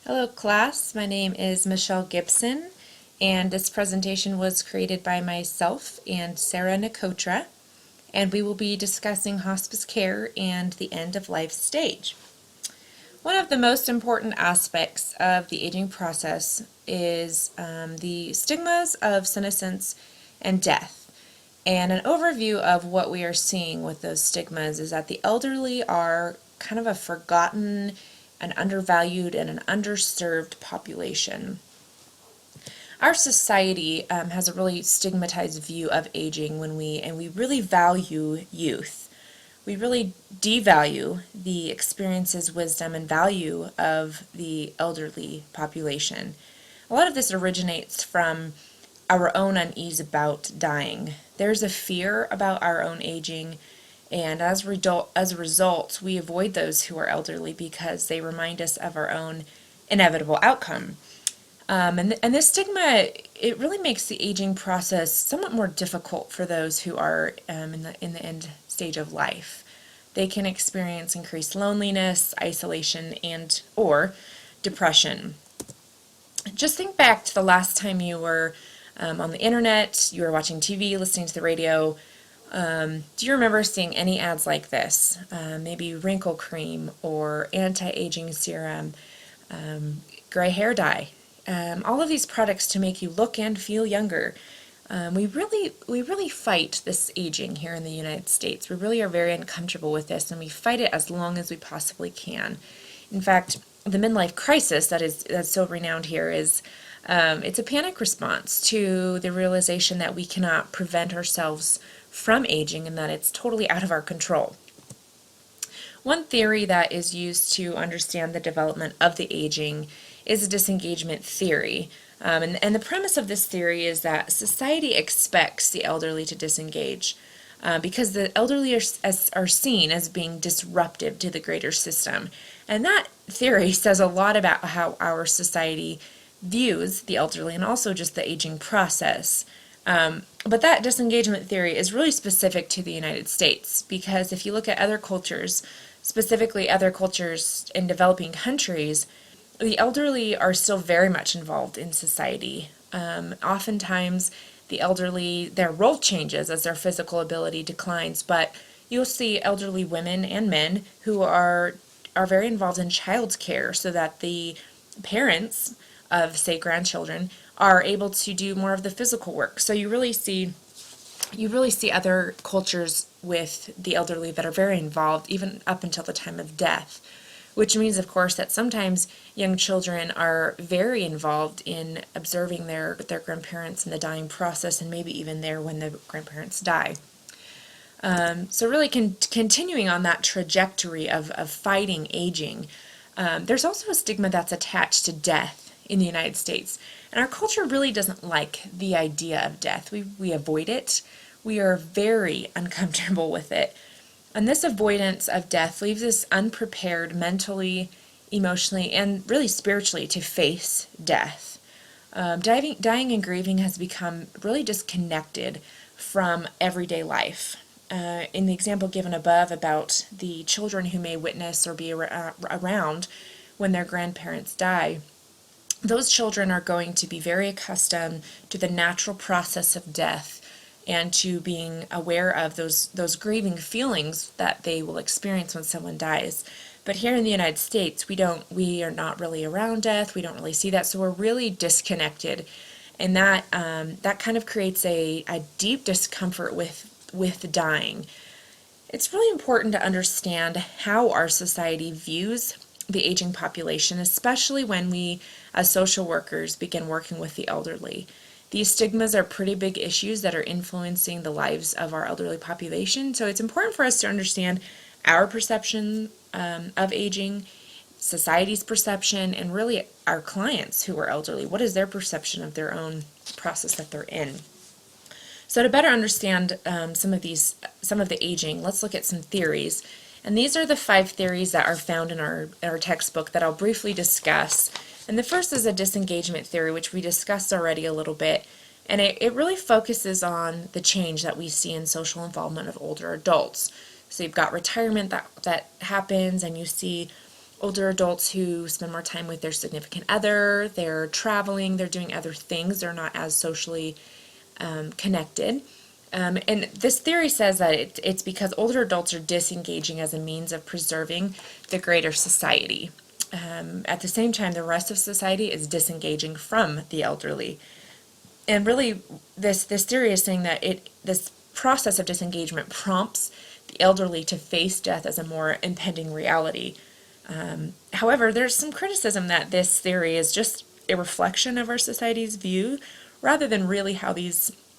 Hello class, my name is Michelle Gibson and this presentation was created by myself and Sarah Nikotra, and we will be discussing hospice care and the end of life stage. One of the most important aspects of the aging process is the stigmas of senescence and death. And an overview of what we are seeing with those stigmas is that the elderly are kind of a forgotten, an undervalued, and an underserved population. Our society has a really stigmatized view of aging and we really value youth. We really devalue the experiences, wisdom, and value of the elderly population. A lot of this originates from our own unease about dying. There's a fear about our own aging, and as a result, we avoid those who are elderly because they remind us of our own inevitable outcome. And this stigma, it really makes the aging process somewhat more difficult for those who are in the end stage of life. They can experience increased loneliness, isolation, and or depression. Just think back to the last time you were on the internet, you were watching TV, listening to the radio. Do you remember seeing any ads like this? Maybe wrinkle cream or anti-aging serum, gray hair dye. All of these products to make you look and feel younger. We really fight this aging here in the United States. We really are very uncomfortable with this, and we fight it as long as we possibly can. In fact, the midlife crisis that's so renowned here is it's a panic response to the realization that we cannot prevent ourselves from aging and that it's totally out of our control. One theory that is used to understand the development of the aging is a disengagement theory. And the premise of this theory is that society expects the elderly to disengage because the elderly are seen as being disruptive to the greater system. And that theory says a lot about how our society views the elderly and also just the aging process. But that disengagement theory is really specific to the United States because if you look at other cultures, specifically other cultures in developing countries, the elderly are still very much involved in society. Oftentimes, the elderly, their role changes as their physical ability declines, but you'll see elderly women and men who are very involved in child care so that the parents of, say, grandchildren are able to do more of the physical work. So you really see other cultures with the elderly that are very involved even up until the time of death, which means, of course, that sometimes young children are very involved in observing their grandparents in the dying process and maybe even there when the grandparents die. So really continuing on that trajectory of fighting aging, there's also a stigma that's attached to death in the United States. And our culture really doesn't like the idea of death. We avoid it. We are very uncomfortable with it. And this avoidance of death leaves us unprepared mentally, emotionally, and really spiritually to face death. Dying and grieving has become really disconnected from everyday life. In the example given above about the children who may witness or be around when their grandparents die, those children are going to be very accustomed to the natural process of death and to being aware of those grieving feelings that they will experience when someone dies. But here in the United States, we are not really around death. We don't really see that, so we're really disconnected, and that kind of creates a deep discomfort with dying. It's really important to understand how our society views the aging population, especially when we, as social workers, begin working with the elderly. These stigmas are pretty big issues that are influencing the lives of our elderly population, so it's important for us to understand our perception of aging, society's perception, and really our clients who are elderly. What is their perception of their own process that they're in? So to better understand some of the aging, let's look at some theories. And these are the 5 theories that are found in our textbook that I'll briefly discuss. And the first is a disengagement theory, which we discussed already a little bit. And it really focuses on the change that we see in social involvement of older adults. So you've got retirement that happens, and you see older adults who spend more time with their significant other, they're traveling, they're doing other things, they're not as socially connected. And this theory says that it's because older adults are disengaging as a means of preserving the greater society. At the same time, the rest of society is disengaging from the elderly. And really, this theory is saying that this process of disengagement prompts the elderly to face death as a more impending reality. However, there's some criticism that this theory is just a reflection of our society's view, rather than really how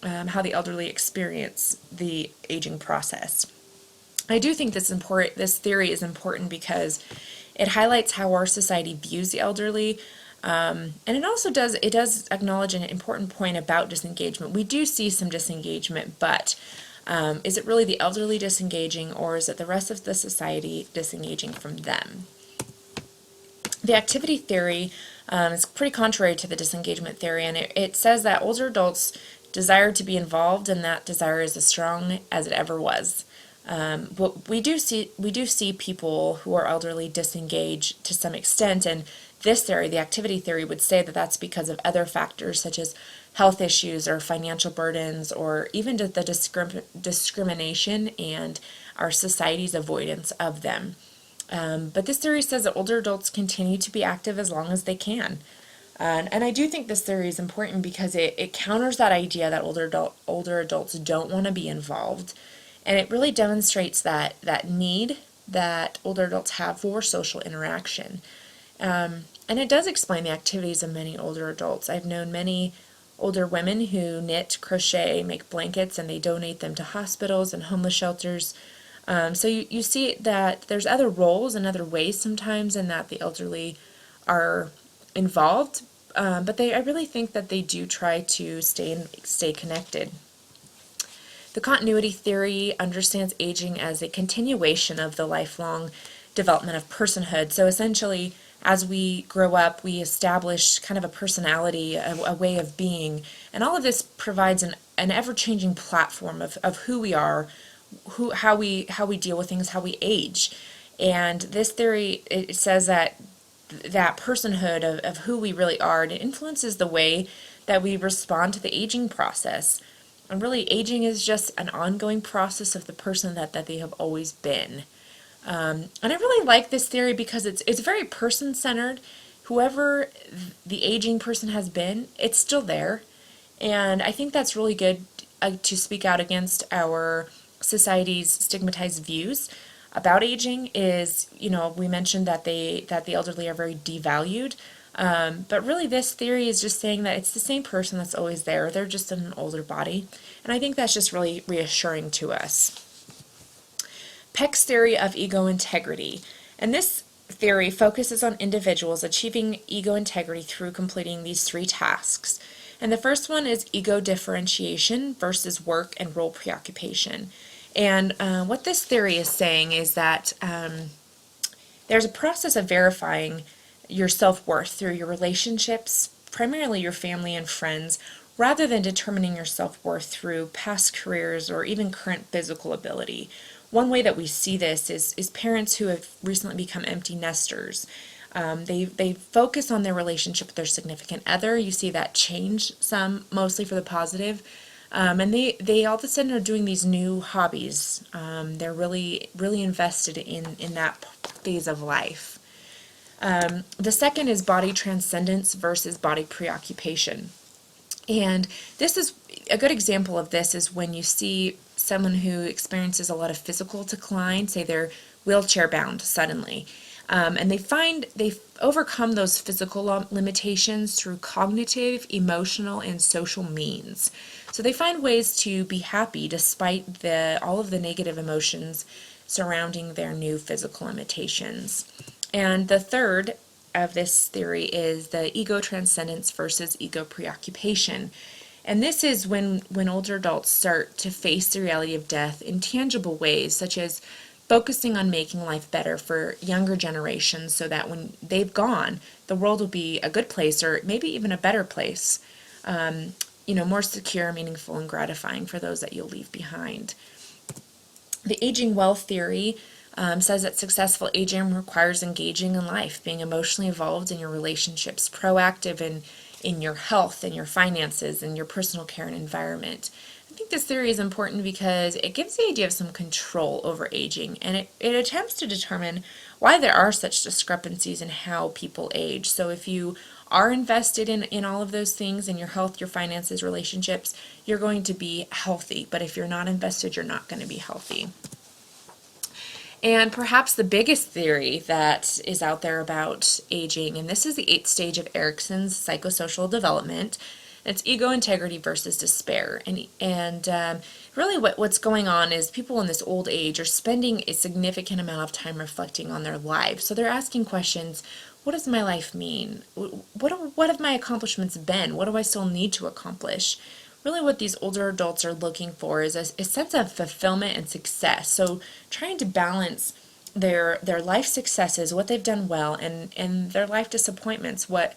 how the elderly experience the aging process. I do think this theory is important because it highlights how our society views the elderly, and it also does acknowledge an important point about disengagement. We do see some disengagement, but is it really the elderly disengaging, or is it the rest of the society disengaging from them? The activity theory is pretty contrary to the disengagement theory, and it says that older adults desire to be involved, and that desire is as strong as it ever was. But we do see people who are elderly disengage to some extent, and this theory, the activity theory, would say that that's because of other factors such as health issues or financial burdens, or even the discrimination and our society's avoidance of them. But this theory says that older adults continue to be active as long as they can. And I do think this theory is important because it counters that idea that older adults don't want to be involved. And it really demonstrates that need that older adults have for social interaction. And it does explain the activities of many older adults. I've known many older women who knit, crochet, make blankets, and they donate them to hospitals and homeless shelters. So you see that there's other roles and other ways sometimes in that the elderly are involved, but I really think that they do try to stay connected. The continuity theory understands aging as a continuation of the lifelong development of personhood. So essentially, as we grow up, we establish kind of a personality, a way of being, and all of this provides an ever-changing platform of who we are, how we deal with things, how we age. And this theory, it says that personhood of who we really are, it influences the way that we respond to the aging process. And really, aging is just an ongoing process of the person that they have always been. And I really like this theory because it's very person-centered. Whoever the aging person has been, it's still there. And I think that's really good to speak out against our society's stigmatized views about aging. Is, we mentioned that the elderly are very devalued. But really, this theory is just saying that it's the same person that's always there. They're just in an older body. And I think that's just really reassuring to us. Peck's theory of ego integrity. And this theory focuses on individuals achieving ego integrity through completing these 3 tasks. And the first one is ego differentiation versus work and role preoccupation. And what this theory is saying is that there's a process of verifying your self-worth through your relationships, primarily your family and friends, rather than determining your self-worth through past careers or even current physical ability. One way that we see this is parents who have recently become empty nesters. They focus on their relationship with their significant other. You see that change some, mostly for the positive. And they all of a sudden are doing these new hobbies. They're really invested in that phase of life. The second is body transcendence versus body preoccupation. And this is a good example of this is when you see someone who experiences a lot of physical decline, say they're wheelchair bound suddenly, and they overcome those physical limitations through cognitive, emotional, and social means. So they find ways to be happy despite all of the negative emotions surrounding their new physical limitations. And the third of this theory is the ego transcendence versus ego preoccupation. And this is when older adults start to face the reality of death in tangible ways, such as focusing on making life better for younger generations so that when they've gone, the world will be a good place or maybe even a better place, more secure, meaningful, and gratifying for those that you'll leave behind. The aging well theory says that successful aging requires engaging in life, being emotionally involved in your relationships, proactive in your health and your finances and your personal care and environment. I think this theory is important because it gives the idea of some control over aging, and it attempts to determine why there are such discrepancies in how people age. So if you are invested in all of those things, in your health, your finances, relationships, you're going to be healthy. But if you're not invested, you're not going to be healthy. And perhaps the biggest theory that is out there about aging, and this is the 8th stage of Erikson's psychosocial development. It's ego integrity versus despair. And really what's going on is people in this old age are spending a significant amount of time reflecting on their lives. So they're asking questions: what does my life mean? What have my accomplishments been? What do I still need to accomplish? Really what these older adults are looking for is a sense of fulfillment and success. So trying to balance their life successes, what they've done well, and their life disappointments, what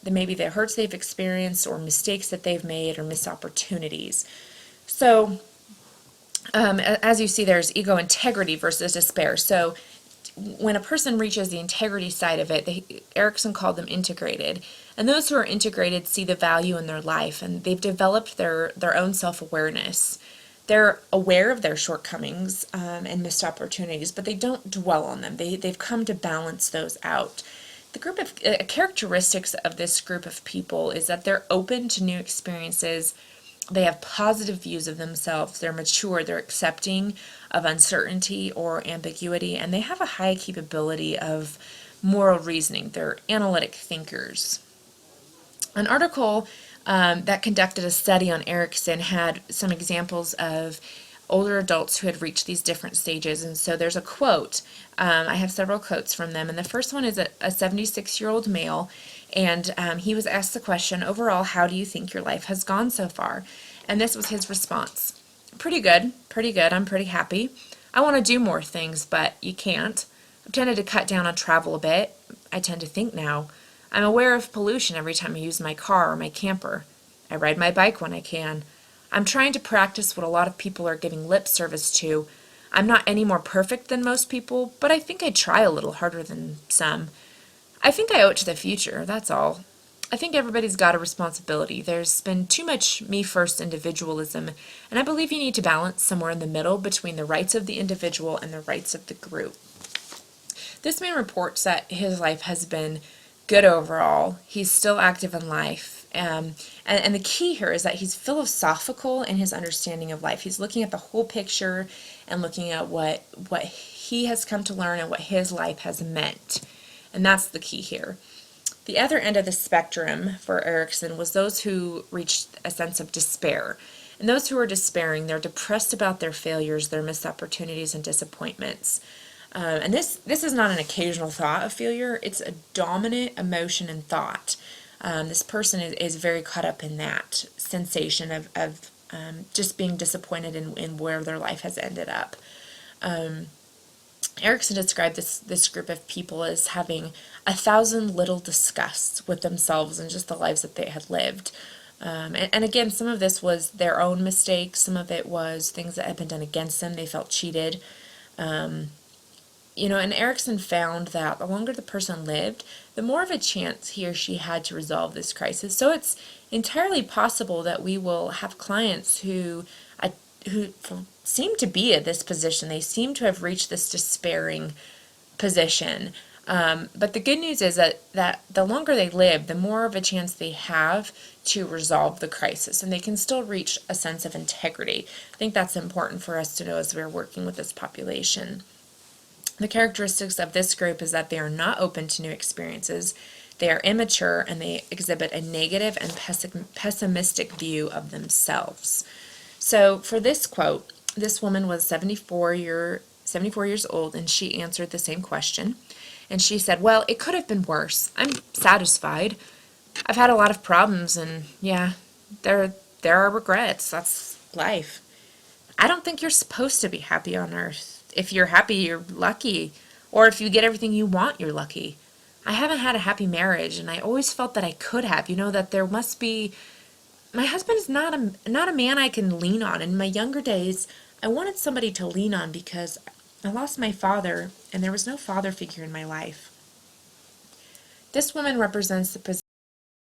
maybe the hurts they've experienced or mistakes that they've made or missed opportunities. So as you see, there's ego integrity versus despair. So when a person reaches the integrity side of it, Erikson called them integrated. And those who are integrated see the value in their life, and they've developed their own self-awareness. They're aware of their shortcomings and missed opportunities, but they don't dwell on them. They've come to balance those out. The group of characteristics of this group of people is that they're open to new experiences. They have positive views of themselves. They're mature. They're accepting of uncertainty or ambiguity, and they have a high capability of moral reasoning. They're analytic thinkers. An article that conducted a study on Erikson had some examples of older adults who had reached these different stages. And so there's a quote. I have several quotes from them. And the first one is a 76-year-old male. And he was asked the question, overall, how do you think your life has gone so far? And this was his response: pretty good, pretty good. I'm pretty happy. I want to do more things, but you can't. I've tended to cut down on travel a bit. I tend to think now. I'm aware of pollution every time I use my car or my camper. I ride my bike when I can. I'm trying to practice what a lot of people are giving lip service to. I'm not any more perfect than most people, but I think I try a little harder than some. I think I owe it to the future, that's all. I think everybody's got a responsibility. There's been too much me-first individualism, and I believe you need to balance somewhere in the middle between the rights of the individual and the rights of the group. This man reports that his life has been good overall. He's still active in life. And the key here is that he's philosophical in his understanding of life. He's looking at the whole picture and looking at what he has come to learn and what his life has meant. And that's the key here. The other end of the spectrum for Erikson was those who reached a sense of despair. And those who are despairing, they're depressed about their failures, their missed opportunities, and disappointments. And this is not an occasional thought of failure. It's a dominant emotion and thought. This person is very caught up in that sensation of just being disappointed in where their life has ended up. Erikson described this group of people as having 1,000 little disgusts with themselves and just the lives that they had lived. And again, some of this was their own mistakes. Some of it was things that had been done against them. They felt cheated. And Erikson found that the longer the person lived, the more of a chance he or she had to resolve this crisis. So it's entirely possible that we will have clients who seem to be at this position. They seem to have reached this despairing position. But the good news is that the longer they live, the more of a chance they have to resolve the crisis, and they can still reach a sense of integrity. I think that's important for us to know as we're working with this population. The characteristics of this group is that they are not open to new experiences, they are immature, and they exhibit a negative and pessimistic view of themselves. So for this quote, this woman was 74 years old, and she answered the same question. And she said, well, it could have been worse. I'm satisfied. I've had a lot of problems, and yeah, there are regrets. That's life. I don't think you're supposed to be happy on earth. If you're happy, you're lucky. Or if you get everything you want, you're lucky. I haven't had a happy marriage, and I always felt that I could have. That there must be... My husband is not a man I can lean on. In my younger days, I wanted somebody to lean on because I lost my father, and there was no father figure in my life. This woman represents the